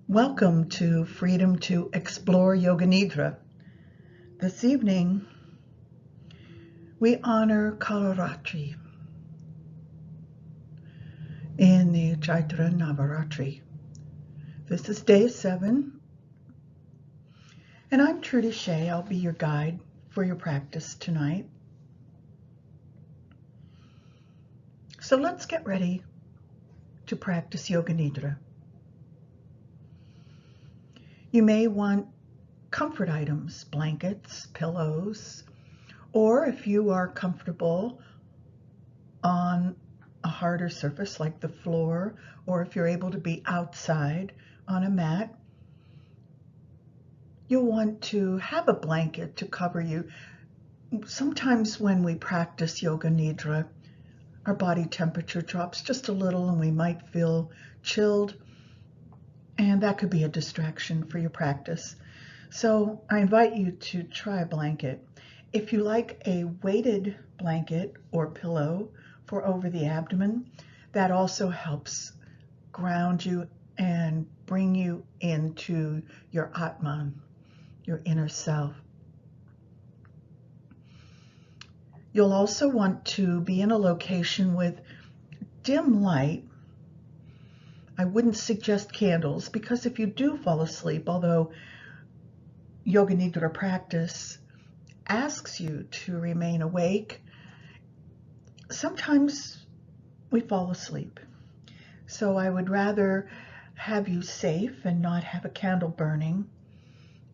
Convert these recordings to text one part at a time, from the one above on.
Welcome to Freedom to Explore Yoga Nidra. This evening, we honor Kalaratri in the Chaitra Navaratri. This is day 7, and I'm Trudy. I'll be your guide for your practice tonight. So let's get ready to practice Yoga Nidra. You may want comfort items, blankets, pillows, or if you are comfortable on a harder surface like the floor, or if you're able to be outside on a mat, you'll want to have a blanket to cover you. Sometimes when we practice Yoga Nidra, our body temperature drops just a little and we might feel chilled, and that could be a distraction for your practice. So I invite you to try a blanket. If you like a weighted blanket or pillow for over the abdomen, that also helps ground you and bring you into your Atman, your inner self. You'll also want to be in a location with dim light. I wouldn't suggest candles, because if you do fall asleep, although Yoga Nidra practice asks you to remain awake, sometimes we fall asleep. So I would rather have you safe and not have a candle burning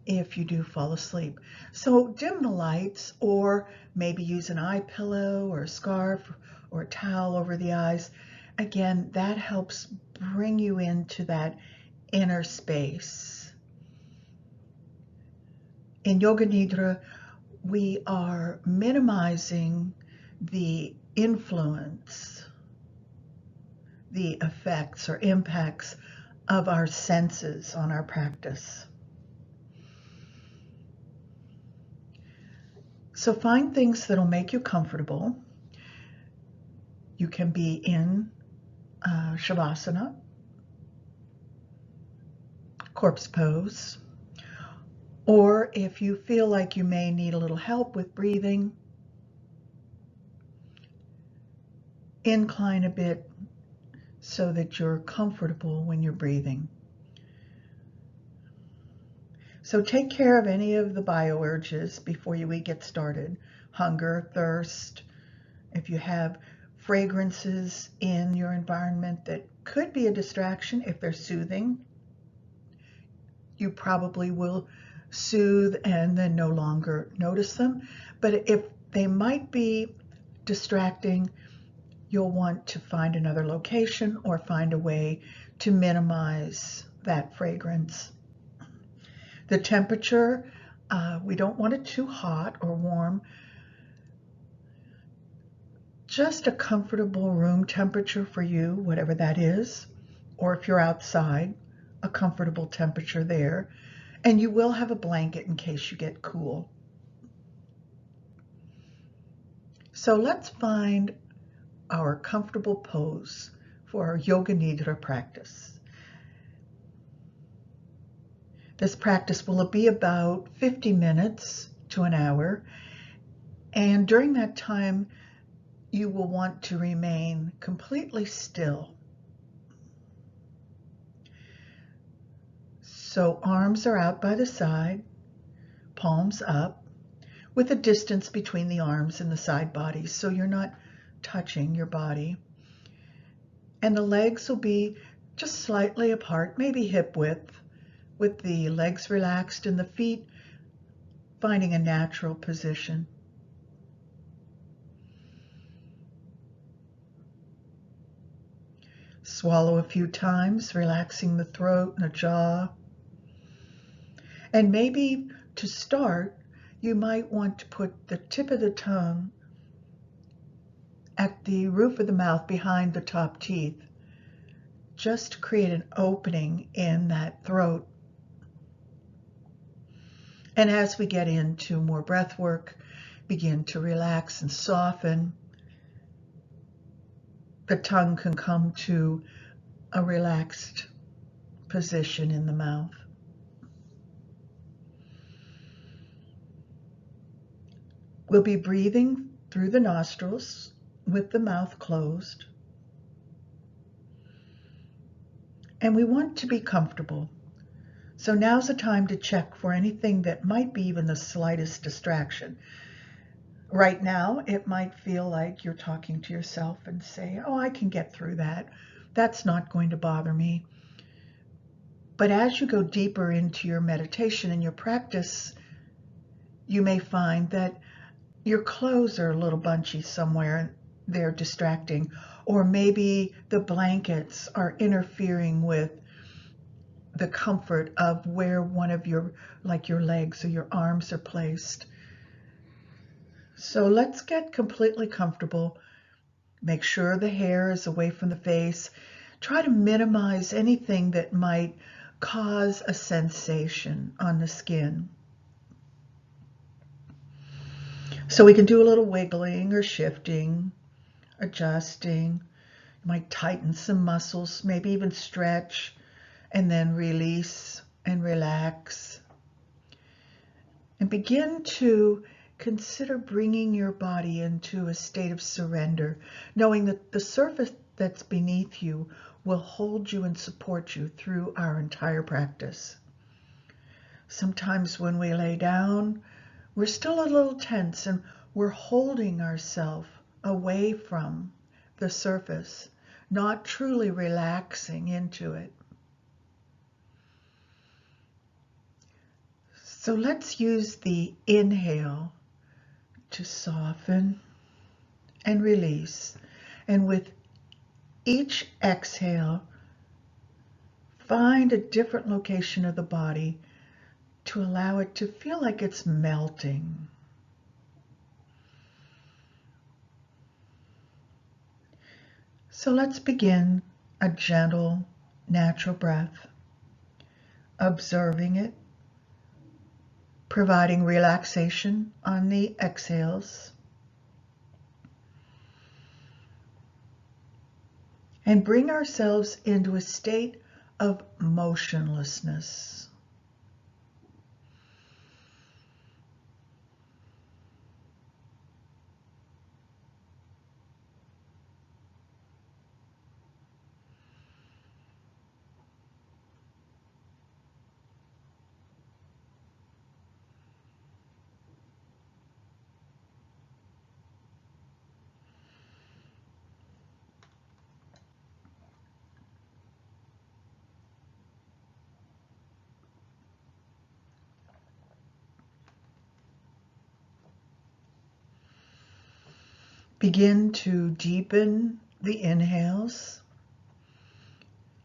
if you do fall asleep. So dim the lights, or maybe use an eye pillow or a scarf or a towel over the eyes. Again, that helps bring you into that inner space. In Yoga Nidra, we are minimizing the influence, the effects or impacts of our senses on our practice. So find things that'll make you comfortable. You can be in Shavasana, corpse pose, or if you feel like you may need a little help with breathing, incline a bit so that you're comfortable when you're breathing. So take care of any of the biourges before we get started. Hunger, thirst, if you have fragrances in your environment that could be a distraction. If they're soothing, you probably will soothe and then no longer notice them. But if they might be distracting, you'll want to find another location or find a way to minimize that fragrance. The temperature, we don't want it too hot or warm. Just a comfortable room temperature for you, whatever that is, or if you're outside, a comfortable temperature there. And you will have a blanket in case you get cool. So let's find our comfortable pose for our Yoga Nidra practice. This practice will be about 50 minutes to an hour, and during that time you will want to remain completely still. So arms are out by the side, palms up, with a distance between the arms and the side bodies, so you're not touching your body. And the legs will be just slightly apart, maybe hip width, with the legs relaxed and the feet finding a natural position. Swallow a few times, relaxing the throat and the jaw. And maybe to start, you might want to put the tip of the tongue at the roof of the mouth behind the top teeth, just to create an opening in that throat. And as we get into more breath work, begin to relax and soften. The tongue can come to a relaxed position in the mouth. We'll be breathing through the nostrils with the mouth closed. And we want to be comfortable. So now's the time to check for anything that might be even the slightest distraction. Right now, it might feel like you're talking to yourself and say, oh, I can get through that. That's not going to bother me. But as you go deeper into your meditation and your practice, you may find that your clothes are a little bunchy somewhere and they're distracting. Or maybe the blankets are interfering with the comfort of where one of your legs or your arms are placed. So let's get completely comfortable. Make sure the hair is away from the face. Try to minimize anything that might cause a sensation on the skin. So we can do a little wiggling or shifting, adjusting. You might tighten some muscles, maybe even stretch, and then release and relax. And begin to consider bringing your body into a state of surrender, knowing that the surface that's beneath you will hold you and support you through our entire practice. Sometimes when we lay down, we're still a little tense and we're holding ourselves away from the surface, not truly relaxing into it. So let's use the inhale to soften and release. And with each exhale, find a different location of the body to allow it to feel like it's melting. So let's begin a gentle, natural breath, observing it, providing relaxation on the exhales, and bring ourselves into a state of motionlessness. Begin to deepen the inhales,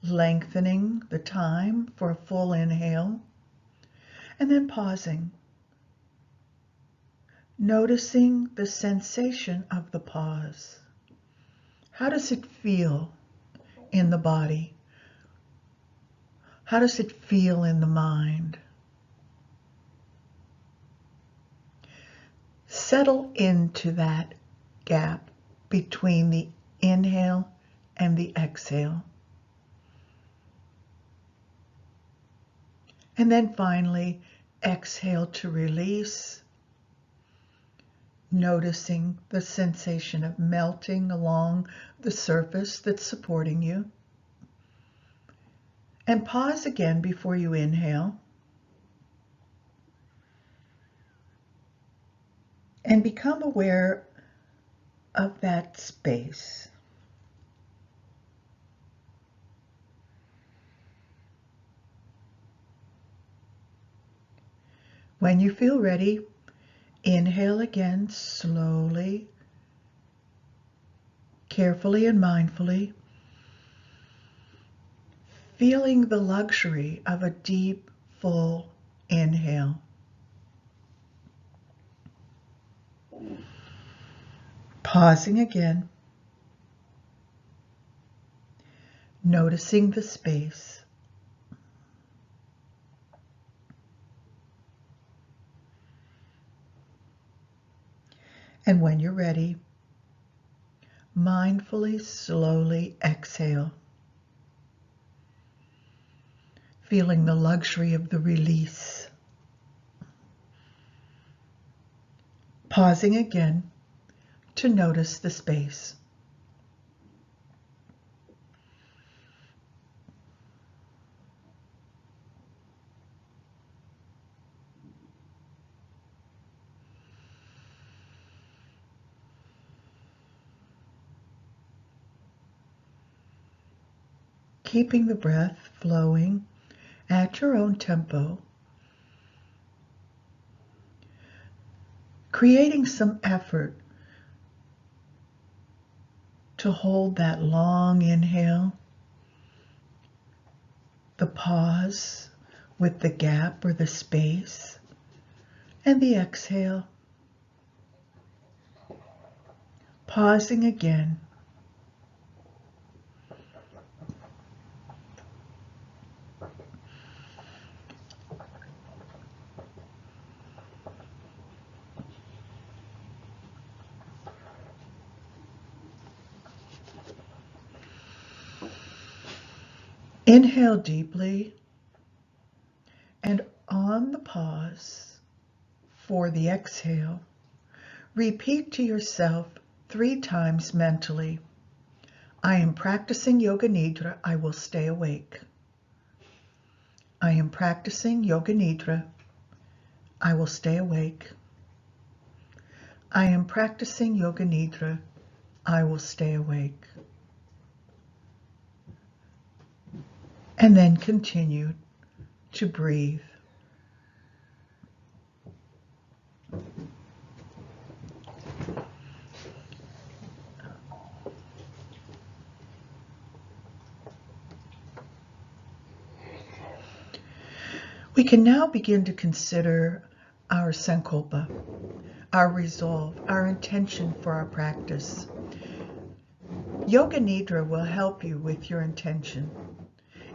lengthening the time for a full inhale, and then pausing, noticing the sensation of the pause. How does it feel in the body? How does it feel in the mind? Settle into that gap between the inhale and the exhale. And then finally, exhale to release, noticing the sensation of melting along the surface that's supporting you. And pause again before you inhale. And become aware of that space. When you feel ready, inhale again slowly, carefully and mindfully, feeling the luxury of a deep, full inhale. Pausing again, noticing the space. And when you're ready, mindfully, slowly exhale. feeling the luxury of the release. Pausing again to notice the space. Keeping the breath flowing at your own tempo, creating some effort to hold that long inhale, the pause with the gap or the space, and the exhale. Pausing again. Inhale deeply, and on the pause for the exhale, repeat to yourself 3 times mentally, I am practicing Yoga Nidra, I will stay awake. I am practicing Yoga Nidra, I will stay awake. I am practicing Yoga Nidra, I will stay awake. And then continue to breathe. We can now begin to consider our Sankalpa, our resolve, our intention for our practice. Yoga Nidra will help you with your intention.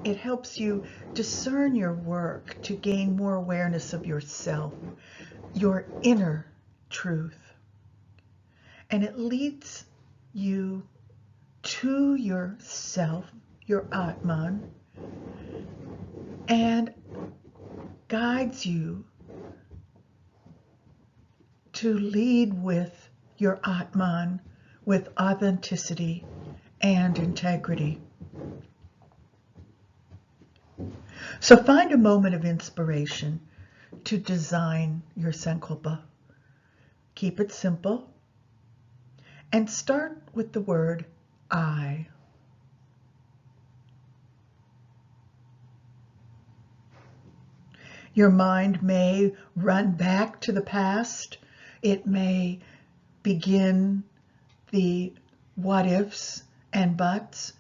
It helps you discern your work to gain more awareness of yourself, your inner truth. And it leads you to yourself, your Atman, and guides you to lead with your Atman with authenticity and integrity. So find a moment of inspiration to design your Sankalpa. Keep it simple and start with the word I. Your mind may run back to the past. It may begin the what ifs and buts.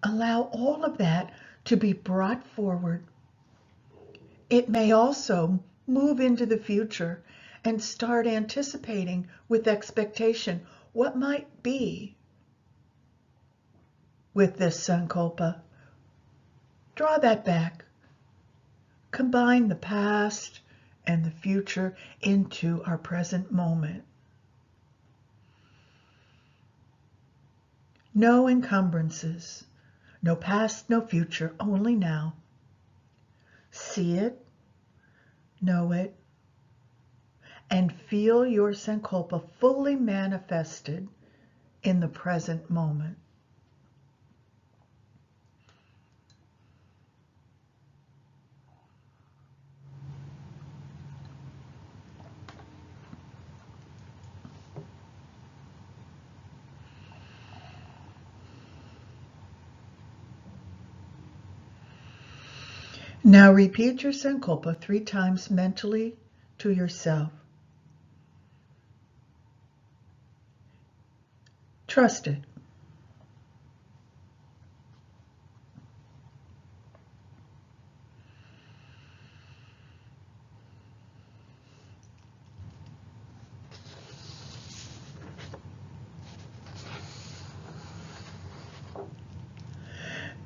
Allow all of that to be brought forward. It may also move into the future and start anticipating with expectation what might be with this Sankalpa. Draw that back. Combine the past and the future into our present moment. No encumbrances, no past, no future, only now. See it, know it, and feel your Sankalpa fully manifested in the present moment. Now repeat your Sankalpa 3 times mentally to yourself. Trust it.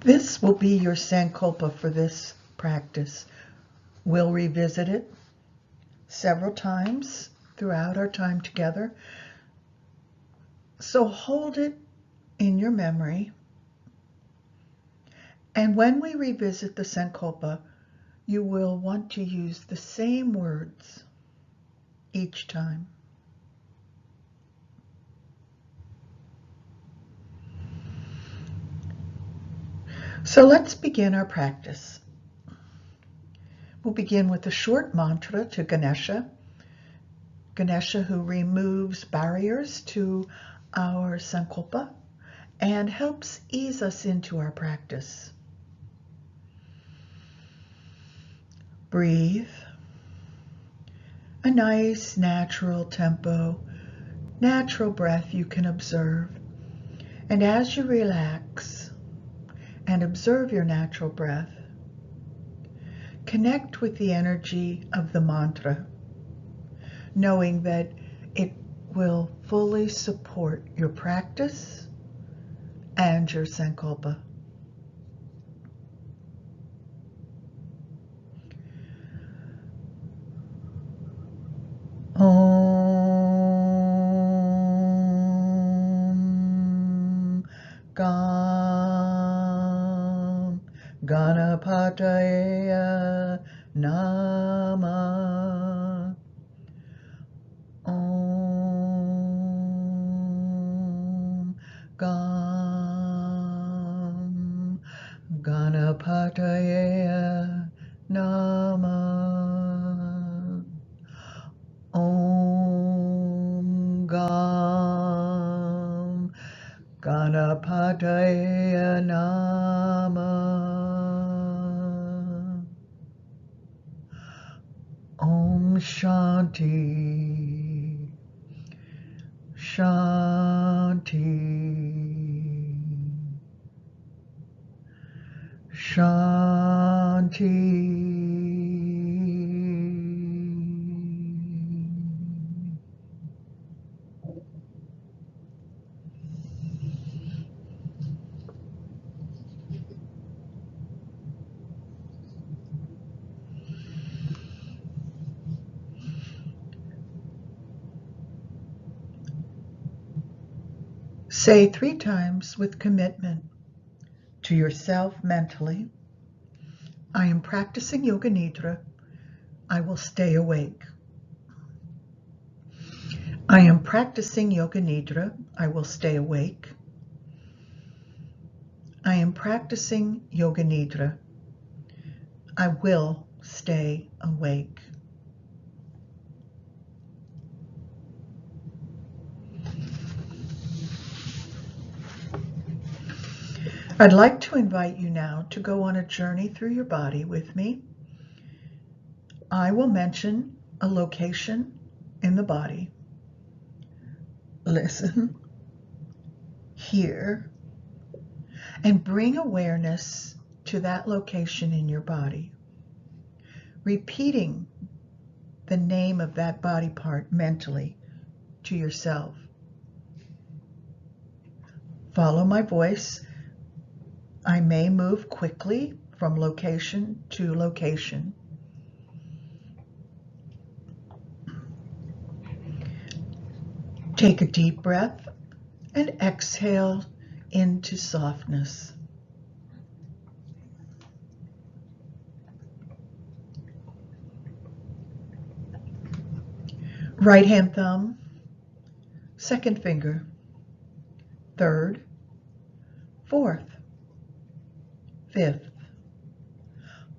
This will be your Sankalpa for this practice. We'll revisit it several times throughout our time together. So hold it in your memory. And when we revisit the Sankalpa, you will want to use the same words each time. So let's begin our practice. We'll begin with a short mantra to Ganesha. Ganesha, who removes barriers to our Sankalpa and helps ease us into our practice. Breathe. A nice natural tempo, natural breath you can observe. And as you relax and observe your natural breath, connect with the energy of the mantra, knowing that it will fully support your practice and your Sankalpa. Om Gam Ganapataya Nama. Om Gam Ganapataya Nama. Om Gam Ganapataya Nama. Om Shanti, Shanti, Shanti. Say 3 times with commitment to yourself mentally, I am practicing Yoga Nidra. I will stay awake. I am practicing Yoga Nidra. I will stay awake. I am practicing Yoga Nidra. I will stay awake. I'd like to invite you now to go on a journey through your body with me. I will mention a location in the body. Listen, hear, and bring awareness to that location in your body, repeating the name of that body part mentally to yourself. Follow my voice. I may move quickly from location to location. Take a deep breath and exhale into softness. Right hand thumb, second finger, third, fourth, fifth,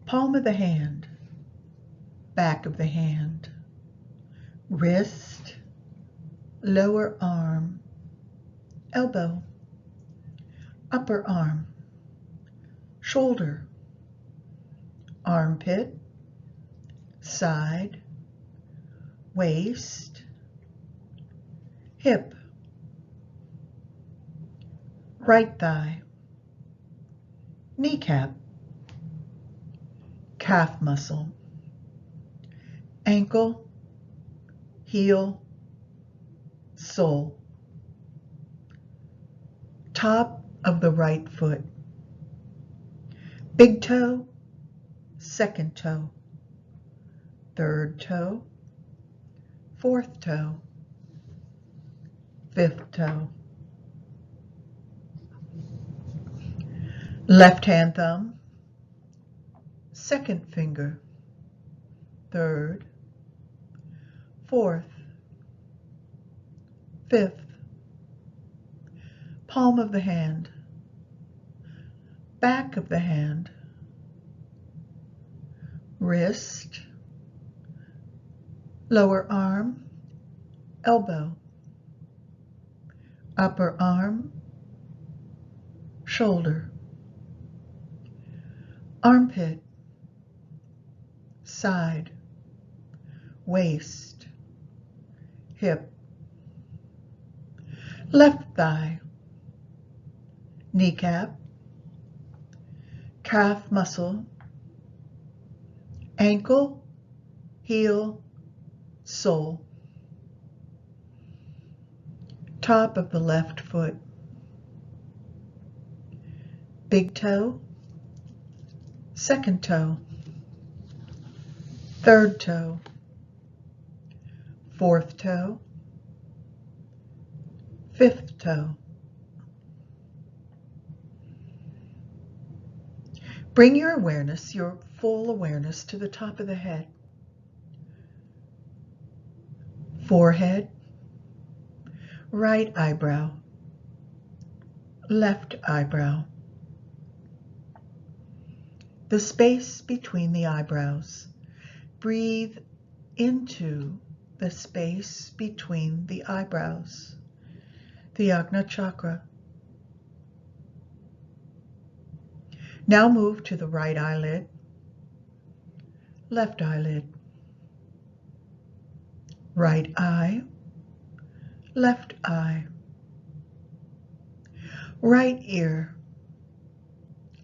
palm of the hand, back of the hand, wrist, lower arm, elbow, upper arm, shoulder, armpit, side, waist, hip, right thigh, kneecap, calf muscle, ankle, heel, sole, top of the right foot, big toe, second toe, third toe, fourth toe, fifth toe. Left hand thumb, second finger, third, fourth, fifth, palm of the hand, back of the hand, wrist, lower arm, elbow, upper arm, shoulder, armpit, side, waist, hip, left thigh, kneecap, calf muscle, ankle, heel, sole, top of the left foot, big toe, second toe, third toe, fourth toe, fifth toe. Bring your awareness, your full awareness, to the top of the head, forehead, right eyebrow, left eyebrow, the space between the eyebrows. Breathe into the space between the eyebrows, the Ajna chakra. Now move to the right eyelid, left eyelid, right eye, left eye, right ear,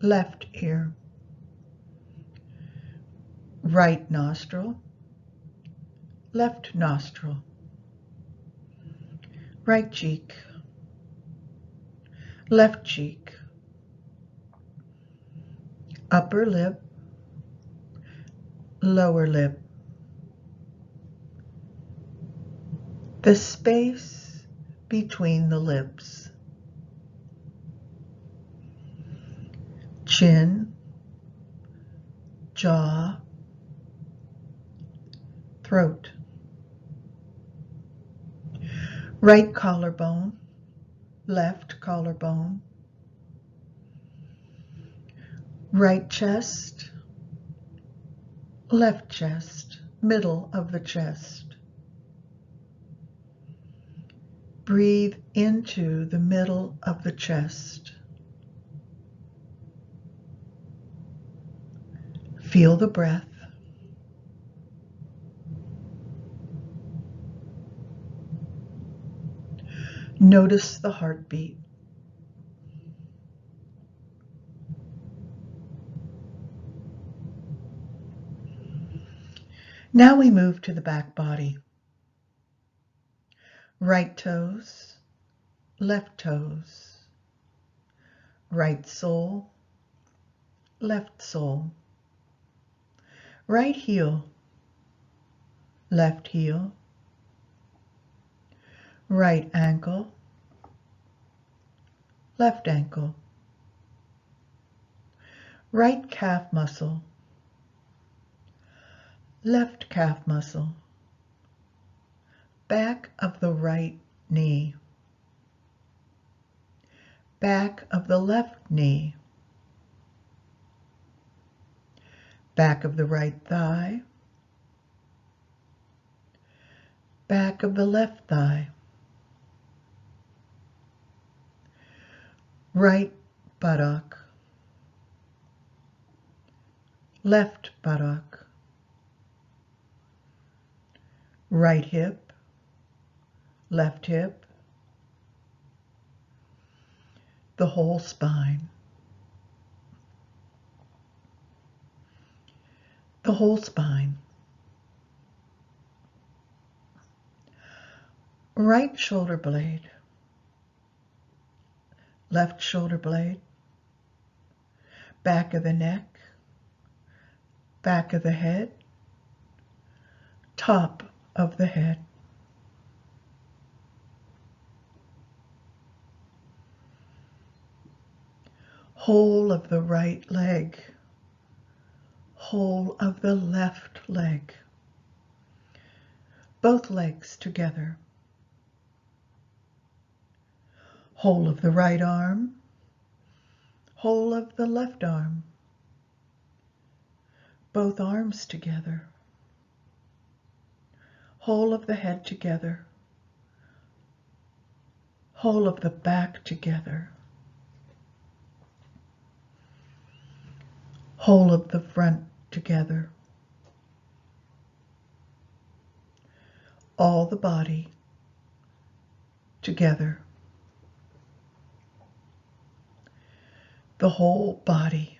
left ear, right nostril, left nostril, right cheek, left cheek, upper lip, lower lip, the space between the lips, chin, jaw, throat, right collarbone, left collarbone, right chest, left chest, middle of the chest. Breathe into the middle of the chest. Feel the breath. Notice the heartbeat. Now we move to the back body. Right toes, left toes, right sole, left sole, right heel, left heel, right ankle, left ankle, right calf muscle, left calf muscle, back of the right knee, back of the left knee, back of the right thigh, back of the left thigh, right buttock, left buttock, right hip, left hip, the whole spine, the whole spine, right shoulder blade, left shoulder blade, back of the neck, back of the head, top of the head. Whole of the right leg, whole of the left leg, both legs together, whole of the right arm, whole of the left arm, both arms together, whole of the head together, whole of the back together, whole of the front together, all the body together, the whole body,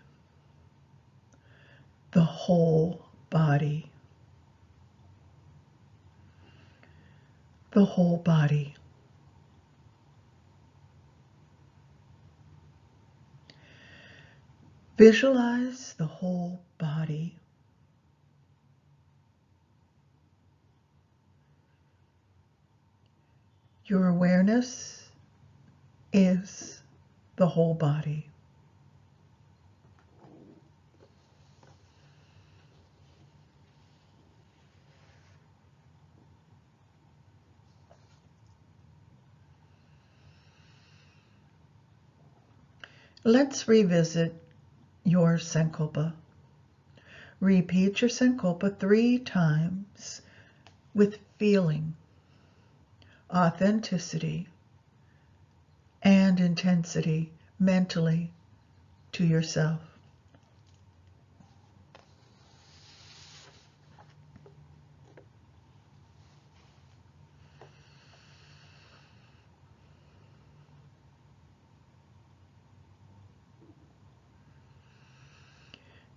the whole body, the whole body. Visualize the whole body. Your awareness is the whole body. Let's revisit your Sankalpa. Repeat your Sankalpa 3 times with feeling, authenticity, and intensity mentally to yourself.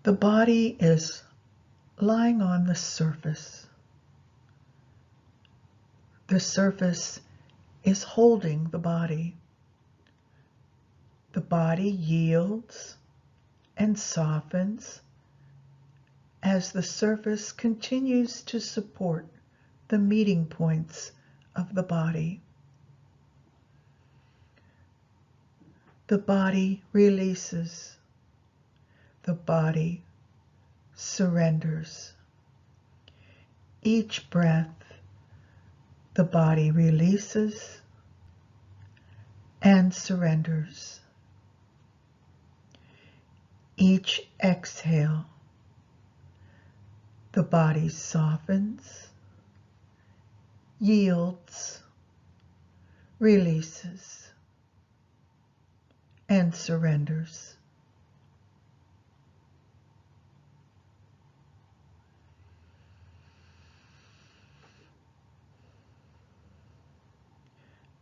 The body is lying on the surface. The surface is holding the body. The body yields and softens as the surface continues to support the meeting points of the body. The body releases. The body surrenders. Each breath, the body releases and surrenders. Each exhale, the body softens, yields, releases, and surrenders.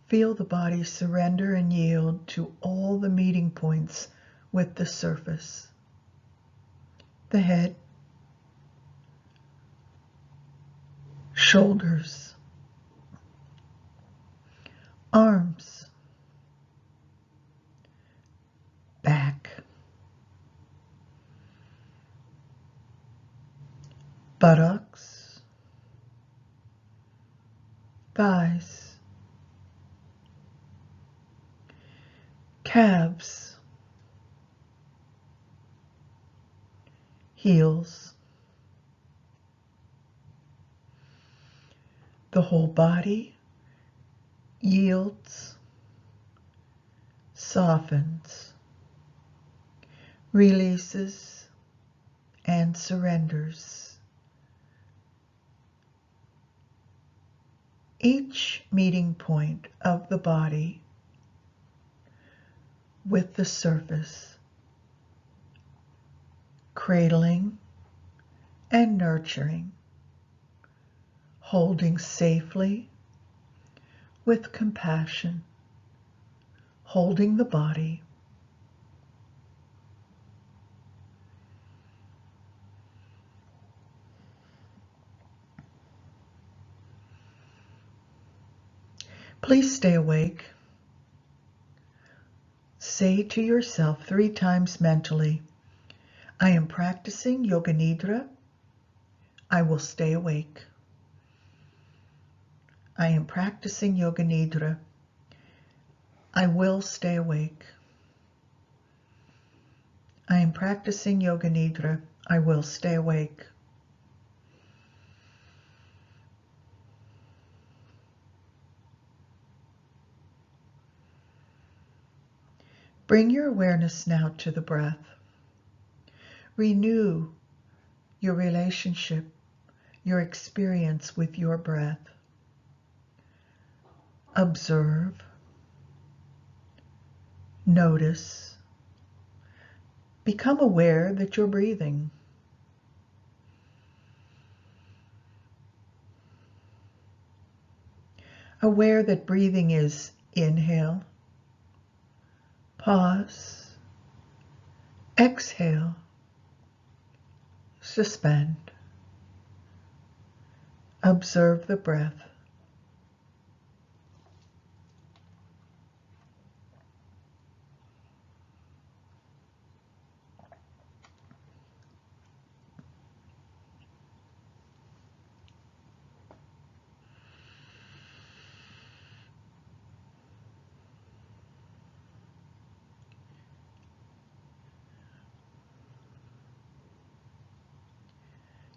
Feel the body surrender and yield to all the meeting points with the surface. The head, shoulders, arms, back, buttocks, thighs, calves, heels. The whole body yields, softens, releases, and surrenders. Each meeting point of the body with the surface, cradling and nurturing, holding safely with compassion, holding the body. Please stay awake. Say to yourself 3 times mentally, I am practicing Yoga Nidra. I will stay awake. I am practicing Yoga Nidra. I will stay awake. I am practicing Yoga Nidra. I will stay awake. Bring your awareness now to the breath. Renew your relationship, your experience with your breath. Observe, notice, become aware that you're breathing. Aware that breathing is inhale, pause, exhale, suspend. Observe the breath.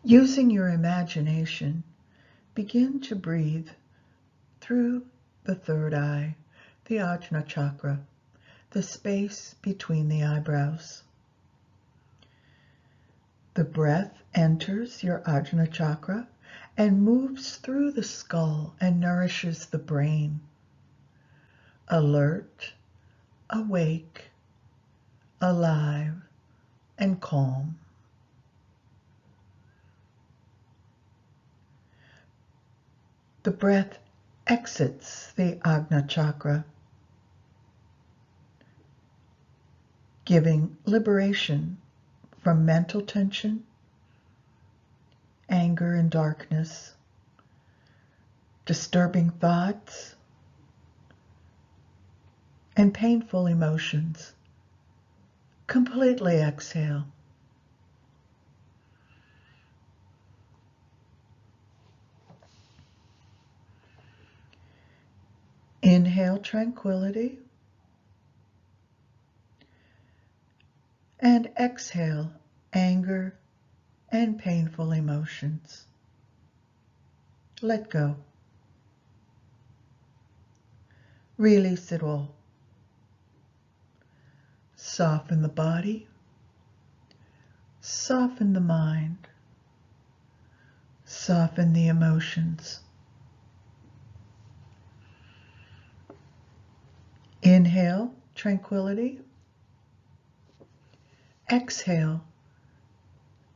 Using your imagination, begin to breathe through the third eye, the Ajna chakra, the space between the eyebrows. The breath enters your Ajna chakra and moves through the skull and nourishes the brain. Alert, awake, alive, and calm. The breath exits the Ajna chakra, giving liberation from mental tension, anger and darkness, disturbing thoughts, and painful emotions. Completely exhale. Inhale tranquility and exhale anger and painful emotions. Let go. Release it all. Soften the body, soften the mind, soften the emotions. Inhale tranquility. Exhale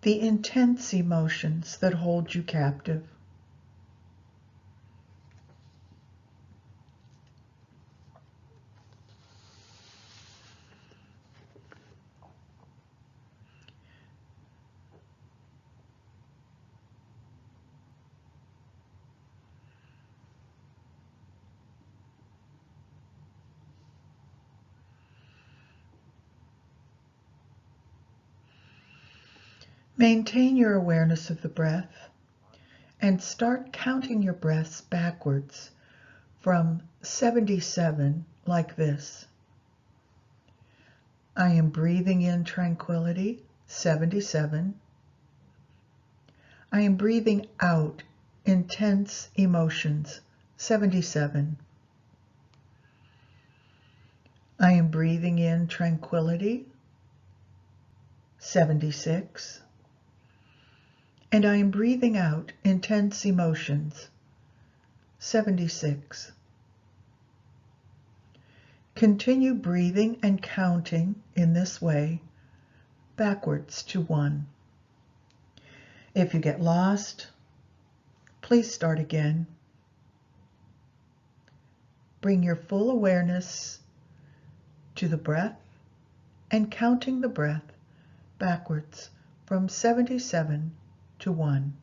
the intense emotions that hold you captive. Maintain your awareness of the breath and start counting your breaths backwards from 77 like this. I am breathing in tranquility, 77. I am breathing out intense emotions, 77. I am breathing in tranquility, 76. And I am breathing out intense emotions, 76. Continue breathing and counting in this way, backwards to 1. If you get lost, please start again. Bring your full awareness to the breath and counting the breath backwards from 77 to 1.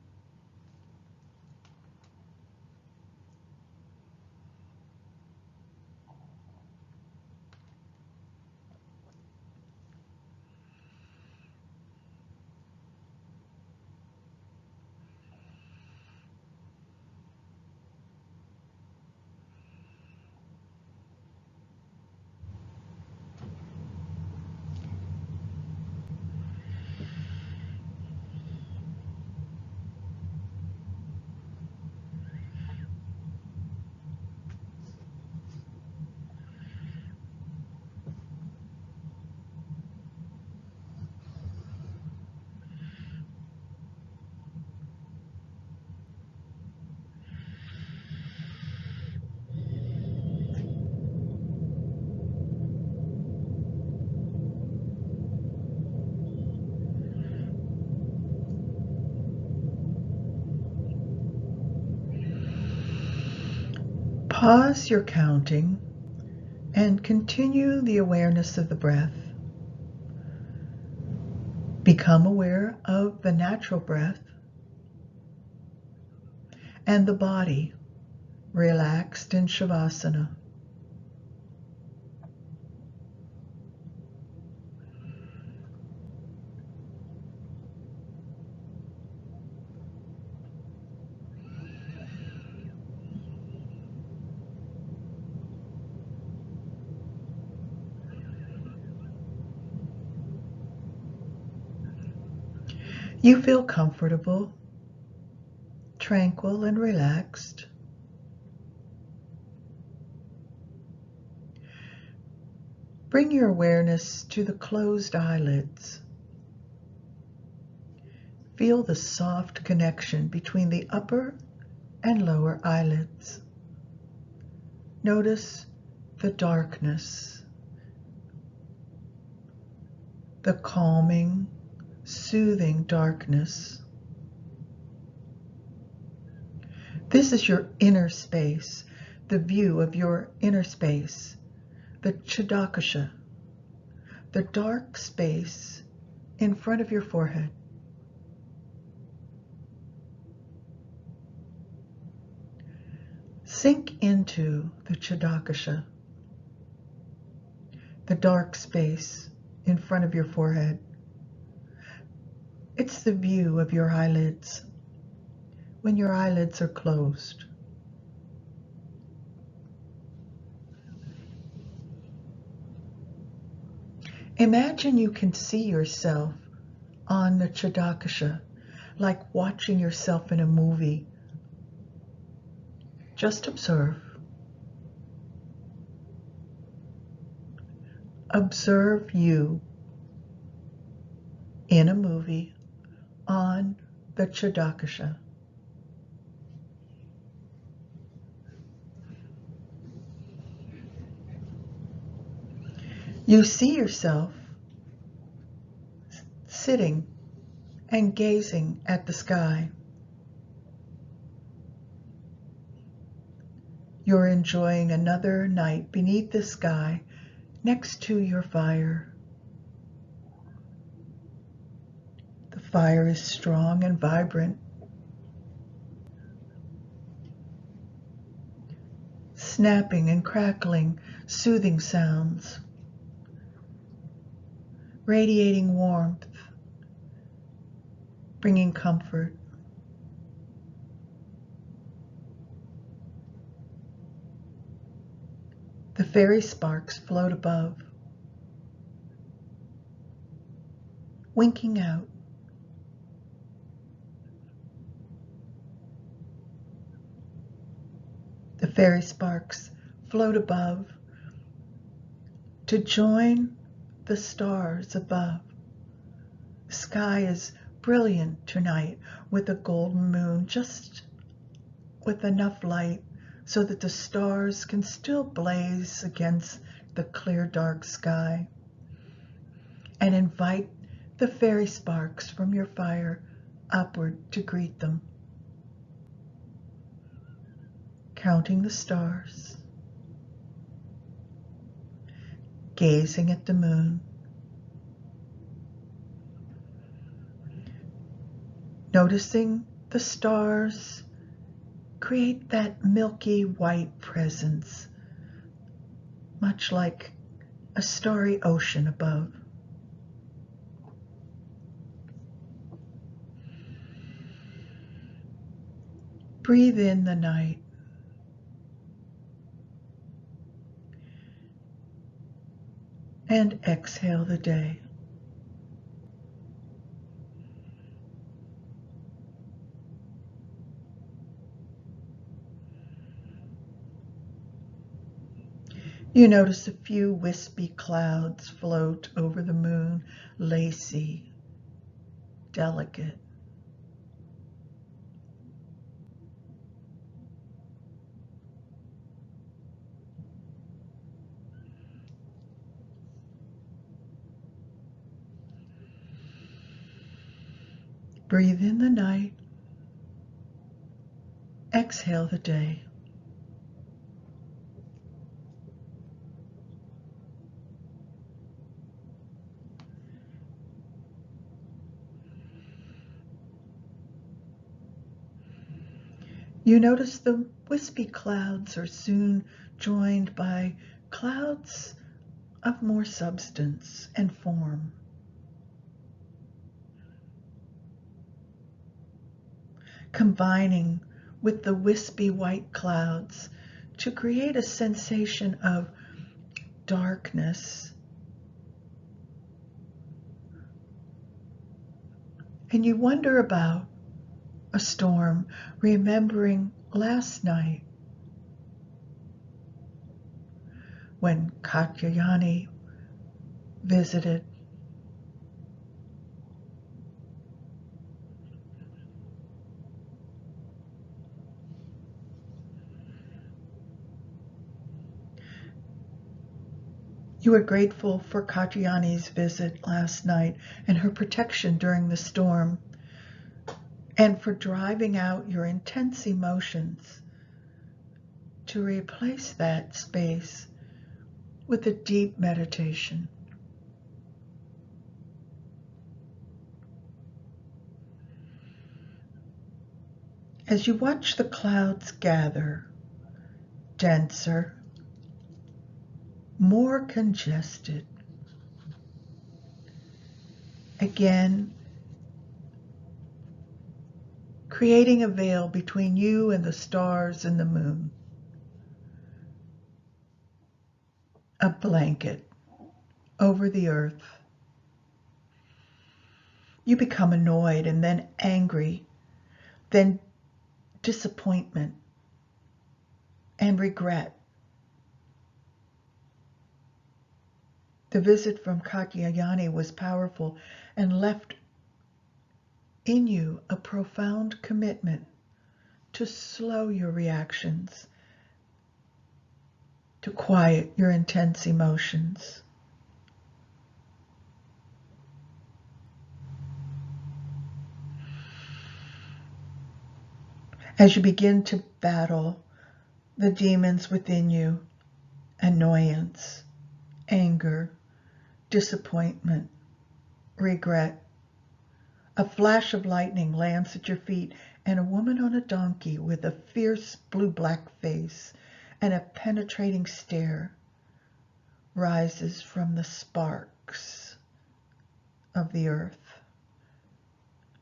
Pause your counting and continue the awareness of the breath. Become aware of the natural breath and the body relaxed in Shavasana. You feel comfortable, tranquil, and relaxed. Bring your awareness to the closed eyelids. Feel the soft connection between the upper and lower eyelids. Notice the darkness, the calming, soothing darkness. This is your inner space, the view of your inner space, the Chidakasha, the dark space in front of your forehead. Sink into the Chidakasha, the dark space in front of your forehead. It's the view of your eyelids when your eyelids are closed. Imagine you can see yourself on the Chidakasha, like watching yourself in a movie. Just observe. Observe you in a movie on the Chidakasha. You see yourself sitting and gazing at the sky. You're enjoying another night beneath the sky next to your fire. The fire is strong and vibrant, snapping and crackling, soothing sounds, radiating warmth, bringing comfort. The fairy sparks float above, winking out. The fairy sparks float above to join the stars above. The sky is brilliant tonight with a golden moon, just with enough light so that the stars can still blaze against the clear dark sky, and invite the fairy sparks from your fire upward to greet them. Counting the stars, gazing at the moon, noticing the stars create that milky white presence, much like a starry ocean above. Breathe in the night. And exhale the day. You notice a few wispy clouds float over the moon, lacy, delicate. Breathe in the night. Exhale the day. You notice the wispy clouds are soon joined by clouds of more substance and form. Combining with the wispy white clouds to create a sensation of darkness. And you wonder about a storm, remembering last night when Katyayani visited. You are grateful for Katyayani's visit last night and her protection during the storm, and for driving out your intense emotions to replace that space with a deep meditation. As you watch the clouds gather, denser, more congested, again, creating a veil between you and the stars and the moon, a blanket over the earth. You become annoyed and then angry, then disappointment and regret. The visit from Katyayani was powerful and left in you a profound commitment to slow your reactions, to quiet your intense emotions. As you begin to battle the demons within you, annoyance, anger, disappointment, regret, a flash of lightning lands at your feet, and a woman on a donkey with a fierce blue-black face and a penetrating stare rises from the sparks of the earth,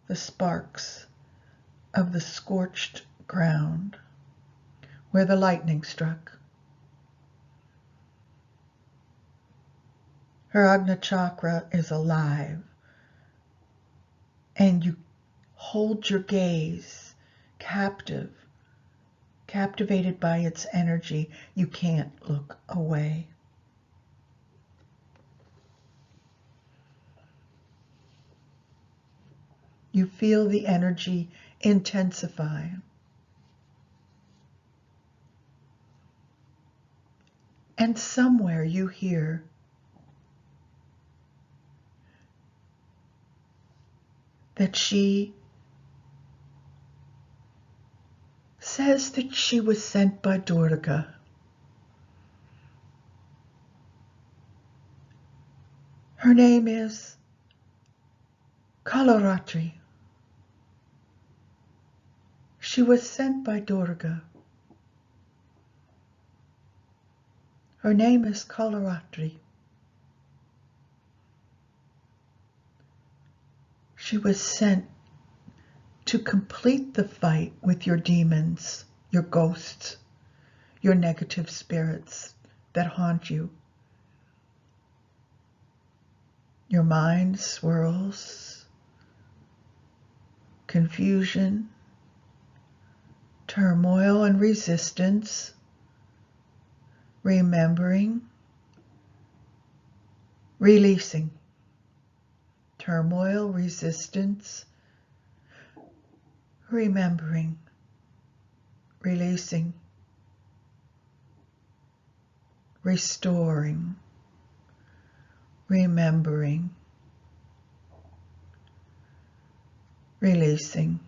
the sparks of the scorched ground where the lightning struck. Her Ajna chakra is alive, and you hold your gaze captivated by its energy. You can't look away. You feel the energy intensify. And somewhere you hear that she says that she was sent by Durga. Her name is Kalaratri. She was sent by Durga. Her name is Kalaratri. She was sent to complete the fight with your demons, your ghosts, your negative spirits that haunt you. Your mind swirls, confusion, turmoil and resistance, remembering, releasing. Turmoil, resistance, remembering, releasing, restoring, remembering, releasing.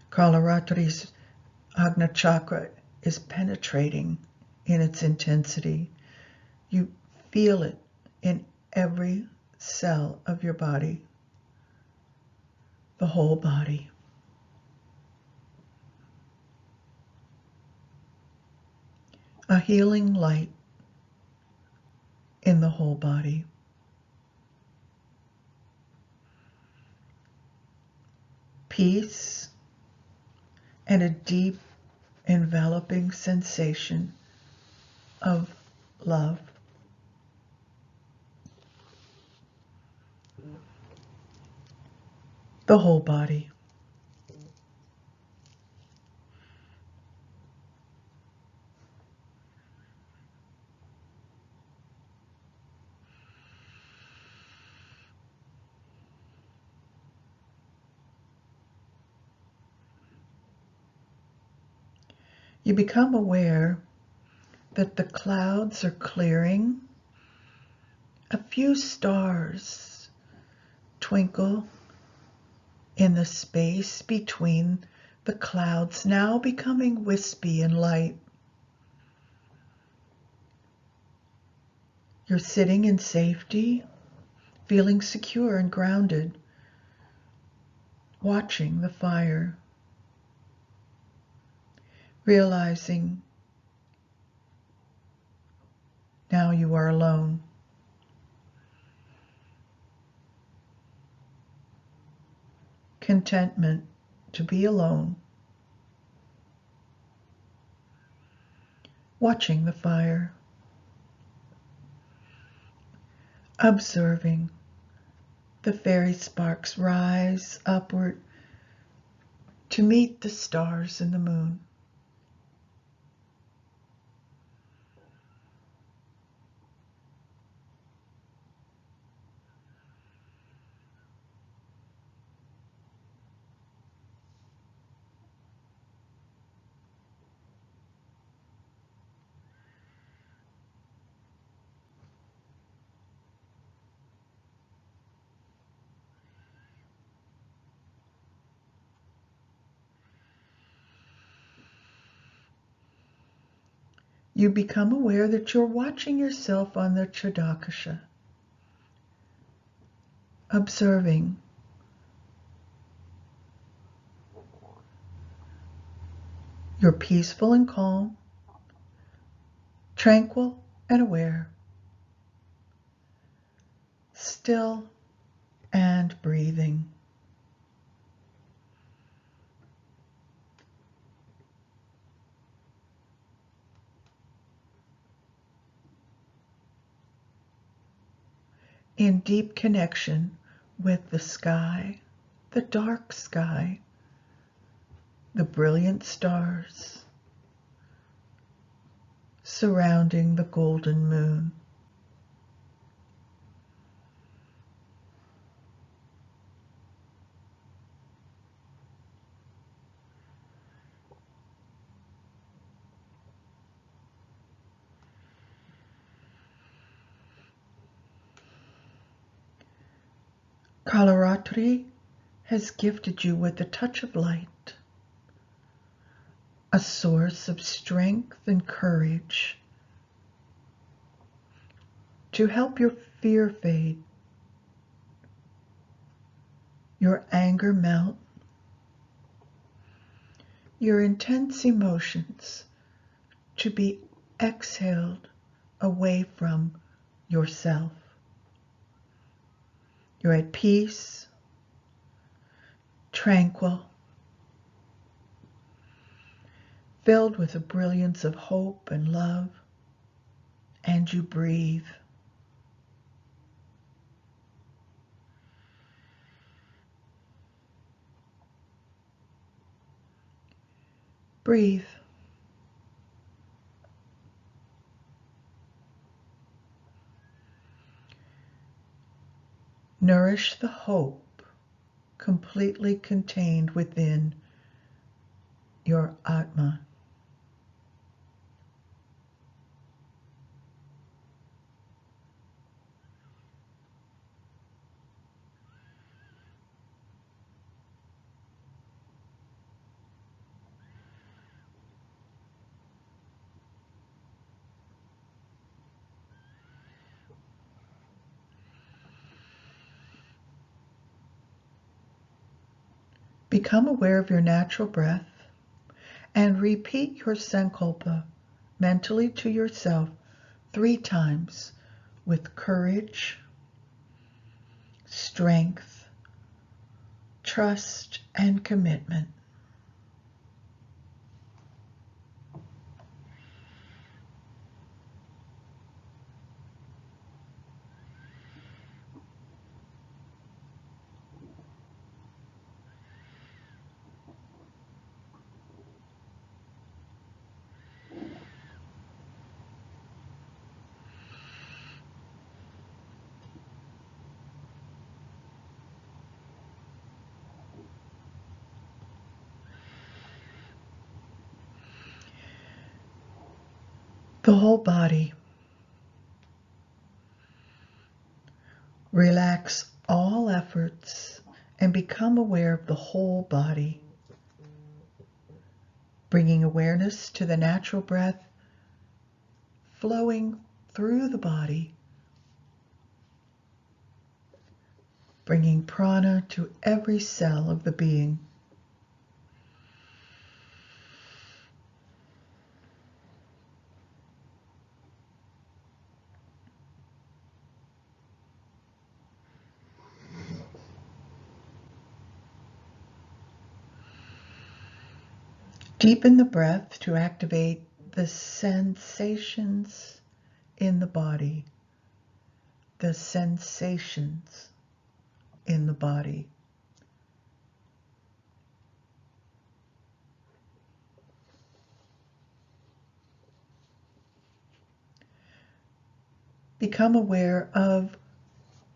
Kalaratri's Ajna chakra is penetrating in its intensity. You feel it in every cell of your body. the whole body. A healing light in the whole body. Peace and a deep enveloping sensation of love. The whole body. You become aware that the clouds are clearing. A few stars twinkle in the space between the clouds, now becoming wispy and light. You're sitting in safety, feeling secure and grounded, watching the fire, realizing now you are alone. Contentment to be alone, watching the fire, observing the fairy sparks rise upward to meet the stars and the moon. You become aware that you're watching yourself on the Tridakasha, observing you're peaceful and calm, tranquil and aware, still and breathing. In deep connection with the sky, the dark sky, the brilliant stars surrounding the golden moon. Kalaratri has gifted you with a touch of light, a source of strength and courage to help your fear fade, your anger melt, your intense emotions to be exhaled away from yourself. You're at peace, tranquil, filled with a brilliance of hope and love, and you breathe. Breathe. Nourish the hope completely contained within your Atma. Become aware of your natural breath and repeat your Sankalpa mentally to yourself 3 times with courage, strength, trust, and commitment. The whole body. Relax all efforts and become aware of the whole body, bringing awareness to the natural breath flowing through the body, bringing prana to every cell of the being. Deepen the breath to activate the sensations in the body. The sensations in the body. Become aware of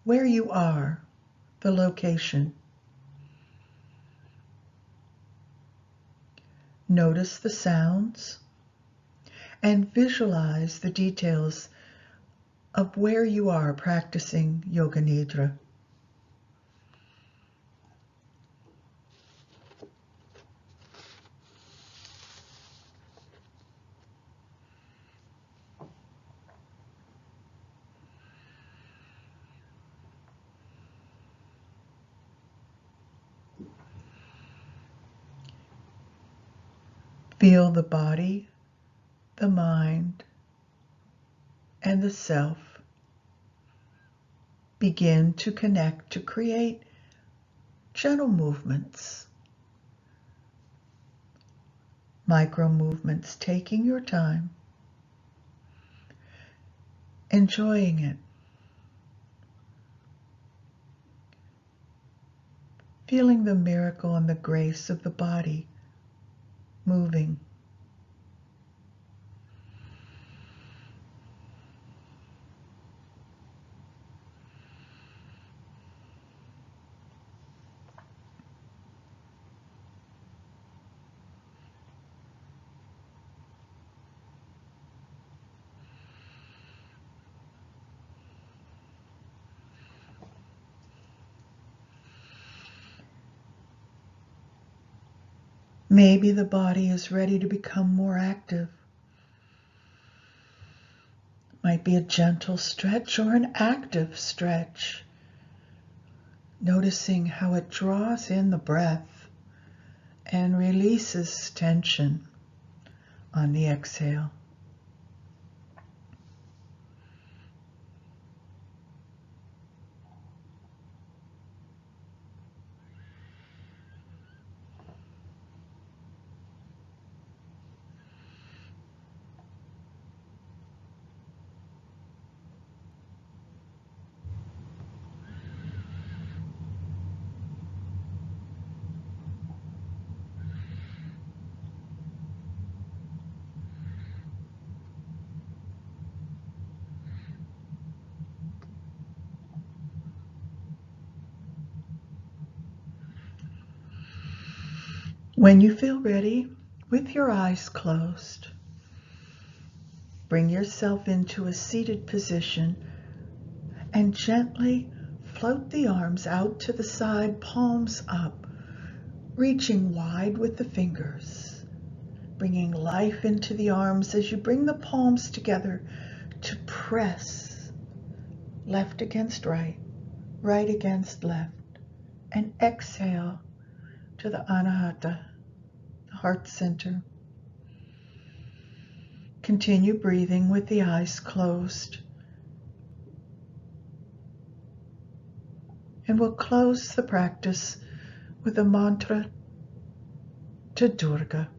where you are, the location. Notice the sounds and visualize the details of where you are practicing Yoga Nidra. Feel the body, the mind, and the self begin to connect to create gentle movements. Micro movements, taking your time, enjoying it. Feeling the miracle and the grace of the body moving. Maybe the body is ready to become more active. Might be a gentle stretch or an active stretch. Noticing how it draws in the breath and releases tension on the exhale. When you feel ready, with your eyes closed, bring yourself into a seated position and gently float the arms out to the side, palms up, reaching wide with the fingers, bringing life into the arms as you bring the palms together to press left against right, right against left, and exhale to the Anahata, the heart center. Continue breathing with the eyes closed. And we'll close the practice with a mantra to Durga.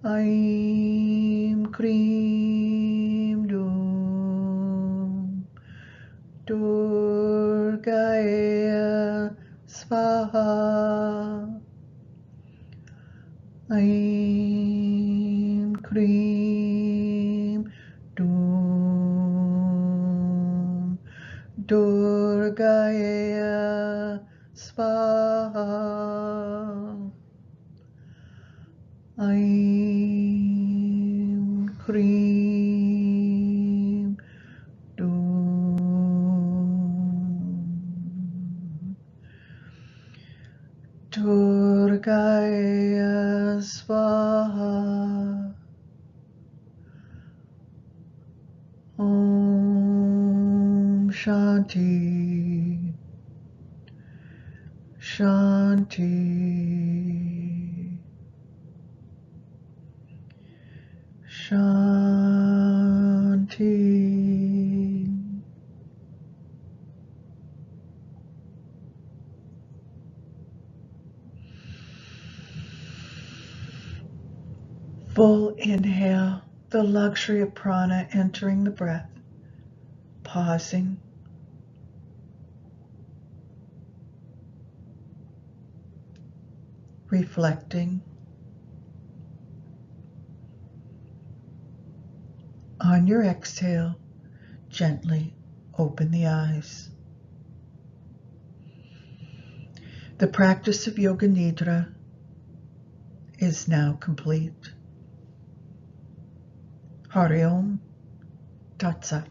Aim Krim Dum Durgaya Svaha. Aim Krim Dum Durgaya Svaha. Aim Krim Dum Durgaya Svaha. Om Shanti Shanti Shanti. Full inhale, the luxury of prana entering the breath, pausing, reflecting. On your exhale, gently open the eyes. The practice of Yoga Nidra is now complete. Hari Om Tat Sat.